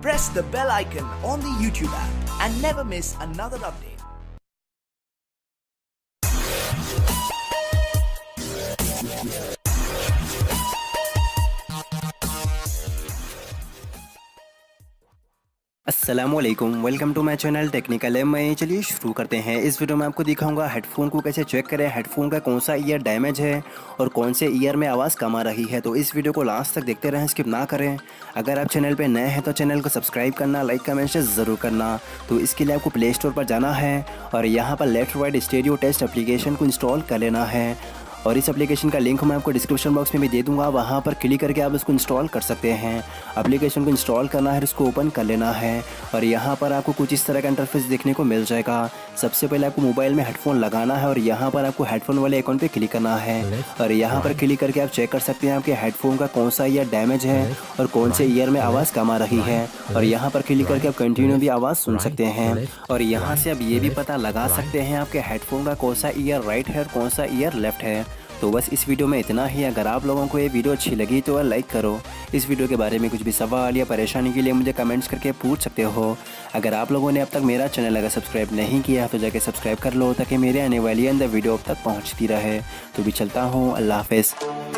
press the bell icon on the YouTube app and never miss another update. अस्सलामुअलैकुम, welcome to my channel technical मैं। चलिए शुरू करते हैं। इस वीडियो में आपको दिखाऊंगा हेडफोन को कैसे चेक करें, हेडफोन का कौन सा ईयर डैमेज है और कौन से ईयर में आवाज़ कम आ रही है। तो इस वीडियो को लास्ट तक देखते रहें, स्किप ना करें। अगर आप चैनल पे नए हैं तो चैनल को सब्सक्राइब करना, लाइक कमेंट से ज़रूर करना। तो इसके लिए आपको प्ले स्टोर पर जाना है और यहाँ पर left right stereo test application को इंस्टॉल कर लेना है। और इस एप्लीकेशन का लिंक मैं आपको डिस्क्रिप्शन बॉक्स में भी दे दूंगा, वहाँ पर क्लिक करके आप इसको इंस्टॉल कर सकते हैं। एप्लीकेशन को इंस्टॉल करना है, इसको ओपन कर लेना है और यहाँ पर आपको कुछ इस तरह का इंटरफेस देखने को मिल जाएगा। सबसे पहले आपको मोबाइल में हेडफोन लगाना है और यहाँ पर आपको हेडफोन वाले अकाउंट पे क्लिक करना है और यहाँ पर क्लिक करके आप चेक कर सकते हैं आपके हेडफोन का कौन सा ईयर डैमेज है और कौन से ईयर में आवाज़ कम आ रही है। और यहाँ पर क्लिक करके आप कंटिन्यू भी आवाज़ सुन सकते हैं और यहाँ से आप ये भी पता लगा सकते हैं आपके हेडफोन का कौन सा ईयर राइट है और कौन सा ईयर लेफ्ट है। तो बस इस वीडियो में इतना ही। अगर आप लोगों को ये वीडियो अच्छी लगी तो लाइक करो। इस वीडियो के बारे में कुछ भी सवाल या परेशानी के लिए मुझे कमेंट्स करके पूछ सकते हो। अगर आप लोगों ने अब तक मेरा चैनल अगर सब्सक्राइब नहीं किया तो जाके सब्सक्राइब कर लो ताकि मेरे आने वाली अंदर वीडियो अब तक पहुंचती रहे। तो भी चलता हूँ, अल्लाह हाफ़िज़।